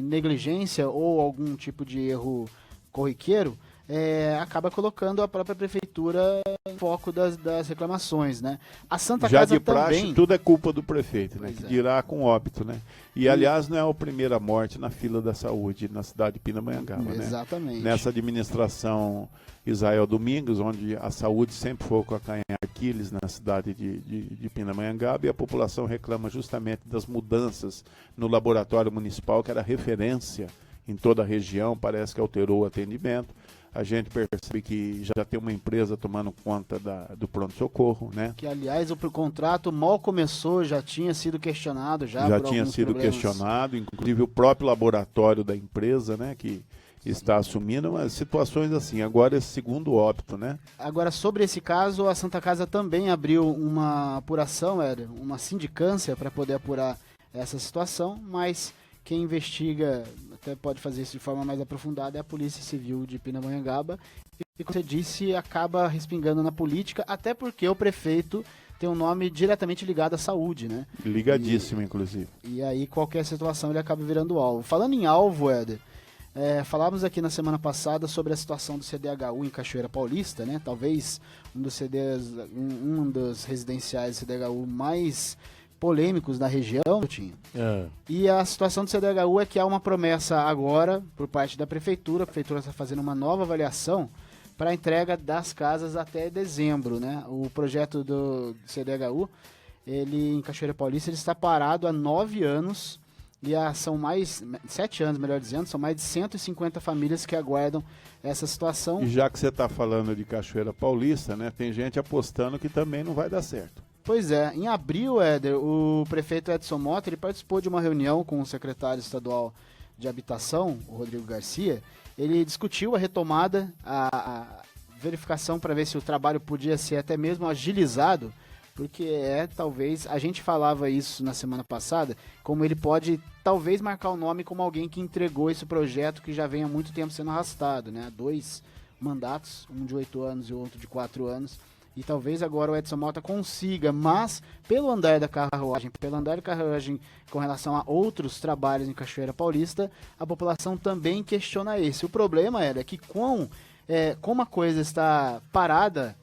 negligência ou algum tipo de erro corriqueiro, acaba colocando a própria prefeitura em foco das reclamações, né? A Santa Já Casa de praxe, também... tudo é culpa do prefeito, né? Pois Que é. dirá com óbito, né? E, aliás, não é a primeira morte na fila da saúde na cidade de Pindamonhangaba, né? Exatamente. Nessa administração Israel Domingos, onde a saúde sempre foi o calcanhar Aquiles na cidade de Pindamonhangaba, e a população reclama justamente das mudanças no laboratório municipal, que era referência em toda a região, parece que alterou o atendimento. A gente percebe que já tem uma empresa tomando conta do pronto-socorro, né? Que, aliás, o contrato mal começou, já tinha sido questionado. Já tinha sido questionado, inclusive o próprio laboratório da empresa, né? Que está assumindo umas situações assim. Agora, esse segundo óbito, né? Agora, sobre esse caso, a Santa Casa também abriu uma apuração, uma sindicância para poder apurar essa situação, mas quem investiga, até pode fazer isso de forma mais aprofundada, é a Polícia Civil de Pindamonhangaba. E, como você disse, acaba respingando na política, até porque o prefeito tem um nome diretamente ligado à saúde, né? Ligadíssimo, inclusive. E aí, qualquer situação, ele acaba virando alvo. Falando em alvo, Éder, falávamos aqui na semana passada sobre a situação do CDHU em Cachoeira Paulista, né? Talvez um dos residenciais do CDHU mais polêmicos da região, Tinha. E a situação do CDHU é que há uma promessa agora por parte da prefeitura. A prefeitura está fazendo uma nova avaliação para a entrega das casas até dezembro, né? O projeto do CDHU, ele em Cachoeira Paulista, ele está parado há 9 anos e são 7 anos, melhor dizendo, são mais de 150 famílias que aguardam essa situação. E já que você está falando de Cachoeira Paulista, né? Tem gente apostando que também não vai dar certo. Pois é, em abril, Éder, o prefeito Edson Mota, ele participou de uma reunião com o secretário estadual de Habitação, o Rodrigo Garcia. Ele discutiu a retomada, a verificação para ver se o trabalho podia ser até mesmo agilizado, porque talvez, a gente falava isso na semana passada, como ele pode talvez marcar o nome como alguém que entregou esse projeto que já vem há muito tempo sendo arrastado, né? 2 mandatos, um de 8 anos e o outro de 4 anos. E talvez agora o Edson Mota consiga, mas pelo andar da carruagem com relação a outros trabalhos em Cachoeira Paulista, a população também questiona esse. O problema é que como a coisa está parada,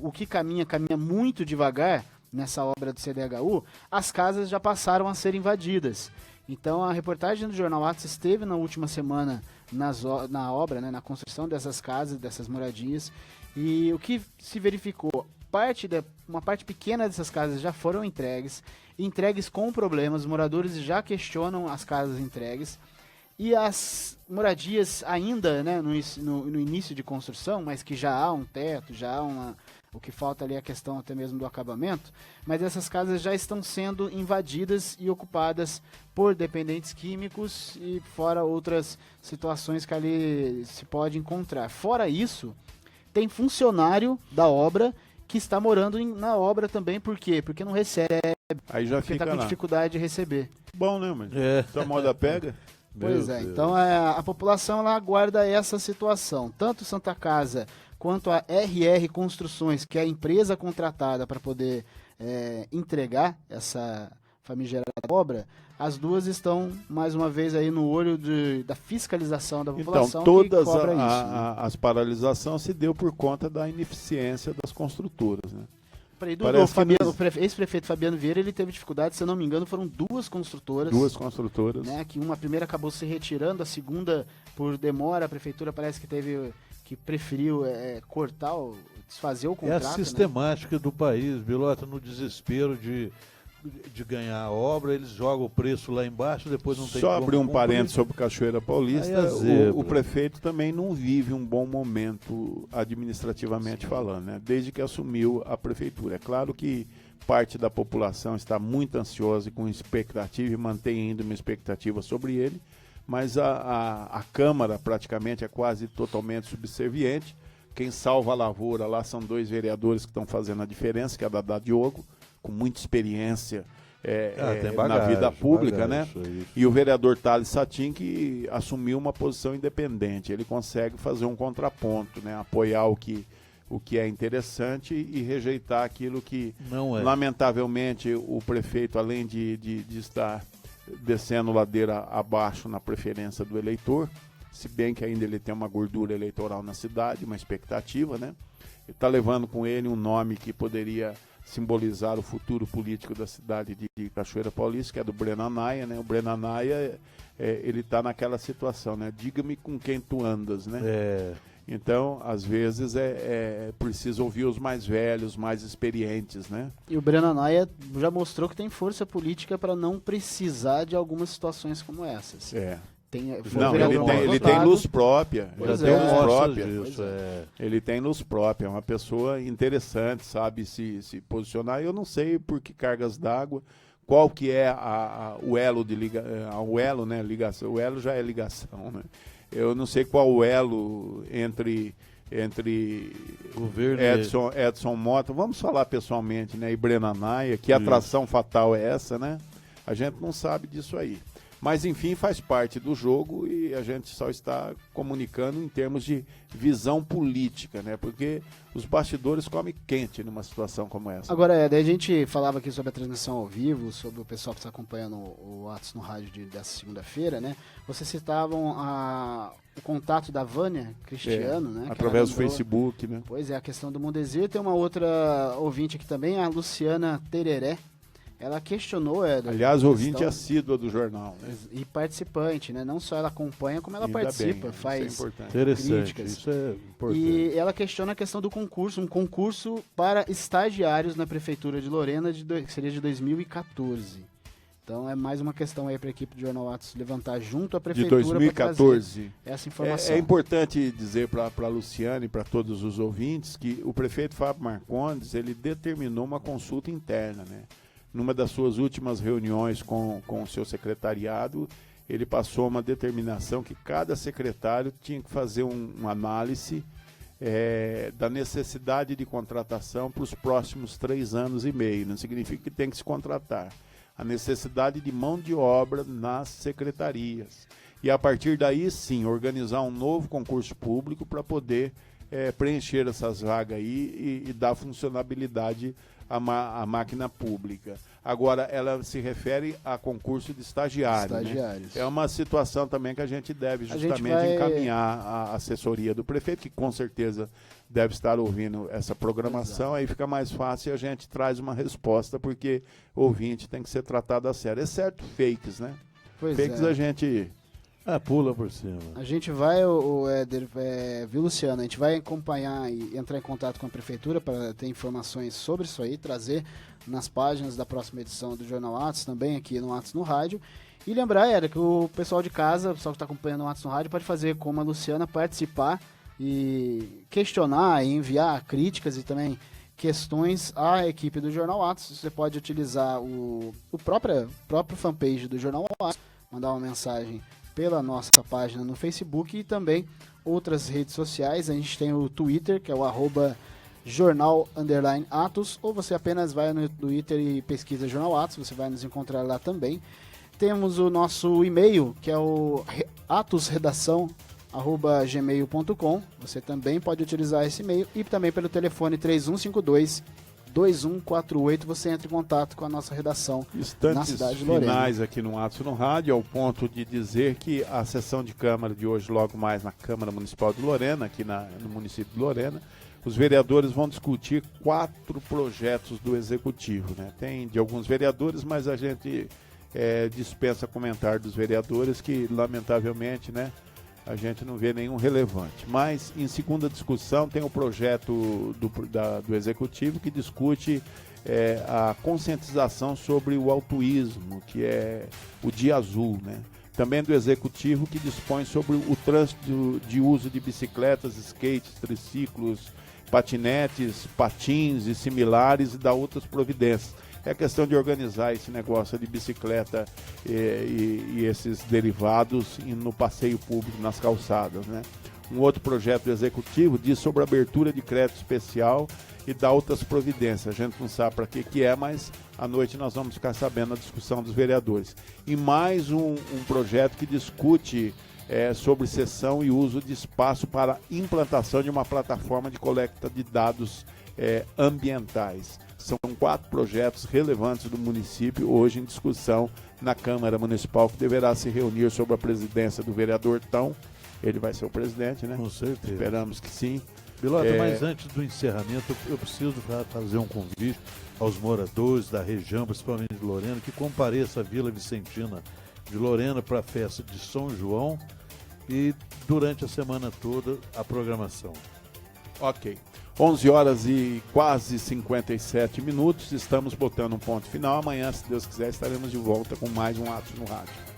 o que caminha muito devagar nessa obra do CDHU, as casas já passaram a ser invadidas. Então a reportagem do Jornal Atos esteve na última semana na obra, né, na construção dessas casas, dessas moradias. E o que se verificou, uma parte pequena dessas casas já foram entregues com problemas, os moradores já questionam as casas entregues, e as moradias ainda, né, no início de construção, mas que já há um teto, já há o que falta ali é a questão até mesmo do acabamento, mas essas casas já estão sendo invadidas e ocupadas por dependentes químicos e fora outras situações que ali se pode encontrar. Fora isso, tem funcionário da obra que está morando na obra também. Por quê? Porque não recebe. Aí já porque fica está com lá. dificuldade de receber. Bom, né, mano? Essa moda pega. Pois é. Então a população ela aguarda essa situação. Tanto Santa Casa quanto a RR Construções, que é a empresa contratada para poder entregar essa famigerada obra, as duas estão, mais uma vez, aí no olho da fiscalização da população. Então, todas que cobra isso, né? as paralisações se deu por conta da ineficiência das construtoras, né? Peraí, Dudu, o ex-prefeito Fabiano Vieira, ele teve dificuldade, se eu não me engano, foram duas construtoras. Né, que uma primeira acabou se retirando, a segunda, por demora, a prefeitura parece que preferiu cortar, desfazer o contrato. É a sistemática, né, do país, Bilota, no desespero de ganhar a obra, eles jogam o preço lá embaixo, depois não tem Só como abrir um cumprir. parênteses sobre Cachoeira Paulista, o prefeito também não vive um bom momento administrativamente falando, né? Desde que assumiu a prefeitura. É claro que parte da população está muito ansiosa e com expectativa e mantém ainda uma expectativa sobre ele, mas a Câmara praticamente é quase totalmente subserviente. Quem salva a lavoura lá são 2 vereadores que estão fazendo a diferença, que é a Dadá Diogo, com muita experiência na vida pública, né? Isso. E o vereador Thales Satin, que assumiu uma posição independente. Ele consegue fazer um contraponto, né? Apoiar o que é interessante e rejeitar aquilo que, lamentavelmente, o prefeito, além de estar descendo ladeira abaixo na preferência do eleitor, se bem que ainda ele tem uma gordura eleitoral na cidade, uma expectativa, né? Ele está levando com ele um nome que poderia simbolizar o futuro político da cidade de Cachoeira Paulista, que é do Breno Anaia, né? O Breno Anaia, ele está naquela situação, né? Diga-me com quem tu andas, né? Então, às vezes, é preciso ouvir os mais velhos, mais experientes, né? E o Breno Anaia já mostrou que tem força política para não precisar de algumas situações como essas. Ele tem luz própria. Ele tem luz própria. É uma pessoa interessante, sabe se posicionar. Eu não sei por que cargas d'água, qual que é o elo de ligação. O elo já é ligação, né? Eu não sei qual o elo entre Edson Mota, vamos falar pessoalmente, né? E Breno Anaia, que atração fatal é essa, né? A gente não sabe disso aí. Mas, enfim, faz parte do jogo e a gente só está comunicando em termos de visão política, né? Porque os bastidores comem quente numa situação como essa. Agora, daí a gente falava aqui sobre a transmissão ao vivo, sobre o pessoal que está acompanhando o Atos no Rádio dessa segunda-feira, né? Vocês citavam o contato da Vânia Cristiano, né? Através do Facebook, né? Pois é, a questão do Mundezir. Tem uma outra ouvinte aqui também, a Luciana Tereré. Ela questionou... Aliás, ouvinte assídua do jornal, né? E participante, né? Não só ela acompanha, como ela participa, faz críticas. Isso é importante. E ela questiona a questão do concurso, um concurso para estagiários na Prefeitura de Lorena, que seria de 2014. Então é mais uma questão aí para a equipe do Jornal Atos levantar junto à Prefeitura. De 2014. Essa informação. É importante dizer para a Luciane e para todos os ouvintes que o prefeito Fábio Marcondes, ele determinou uma consulta interna, né? Numa das suas últimas reuniões com o seu secretariado, ele passou uma determinação que cada secretário tinha que fazer uma análise da necessidade de contratação para os próximos 3 anos e meio. Não significa que tem que se contratar. A necessidade de mão de obra nas secretarias. E a partir daí, sim, organizar um novo concurso público para poder preencher essas vagas aí e dar funcionabilidade à máquina pública. Agora, ela se refere a concurso de estagiários. Né? É uma situação também que a gente deve justamente encaminhar à assessoria do prefeito, que com certeza deve estar ouvindo essa programação. Exato. Aí fica mais fácil e a gente traz uma resposta, porque o ouvinte tem que ser tratado a sério. Exceto fakes, né? Fakes a gente... pula por cima. A gente vai, o Éder, viu, Luciano? A gente vai acompanhar e entrar em contato com a Prefeitura para ter informações sobre isso aí, trazer nas páginas da próxima edição do Jornal Atos, também aqui no Atos no Rádio. E lembrar, Éder, que o pessoal de casa, o pessoal que está acompanhando o Atos no Rádio, pode fazer como a Luciana, participar e questionar e enviar críticas e também questões à equipe do Jornal Atos. Você pode utilizar o próprio fanpage do Jornal Atos, mandar uma mensagem pela nossa página no Facebook e também outras redes sociais. A gente tem o Twitter, que é o @jornal_atos, ou você apenas vai no Twitter e pesquisa Jornal Atos, você vai nos encontrar lá também. Temos o nosso e-mail, que é o atosredação@gmail.com. Você também pode utilizar esse e-mail e também pelo telefone 3152-2148 você entra em contato com a nossa redação na cidade de Lorena. Finais aqui no Atos no Rádio, ao ponto de dizer que a sessão de Câmara de hoje, logo mais na Câmara Municipal de Lorena, aqui no município de Lorena, os vereadores vão discutir 4 projetos do Executivo, né? Tem de alguns vereadores, mas a gente dispensa comentário dos vereadores, que lamentavelmente, né, a gente não vê nenhum relevante. Mas em segunda discussão tem o projeto do Executivo que discute a conscientização sobre o autuísmo, que é o Dia Azul, né? Também do Executivo, que dispõe sobre o trânsito de uso de bicicletas, skates, triciclos, patinetes, patins e similares, e dá outras providências. É questão de organizar esse negócio de bicicleta e esses derivados no passeio público, nas calçadas, né? Um outro projeto do Executivo diz sobre a abertura de crédito especial e dá outras providências. A gente não sabe para que é, mas à noite nós vamos ficar sabendo na discussão dos vereadores. E mais um projeto que discute sobre cessão e uso de espaço para implantação de uma plataforma de coleta de dados ambientais. São 4 projetos relevantes do município hoje em discussão na Câmara Municipal, que deverá se reunir sob a presidência do vereador Tão. Ele vai ser o presidente, né? Com certeza. Esperamos que sim. Bilota, mas antes do encerramento, eu preciso fazer um convite aos moradores da região, principalmente de Lorena, que compareça à Vila Vicentina de Lorena para a festa de São João e durante a semana toda a programação. Ok. 11 horas e quase 57 minutos, estamos botando um ponto final. Amanhã, se Deus quiser, estaremos de volta com mais um Atos no Rádio.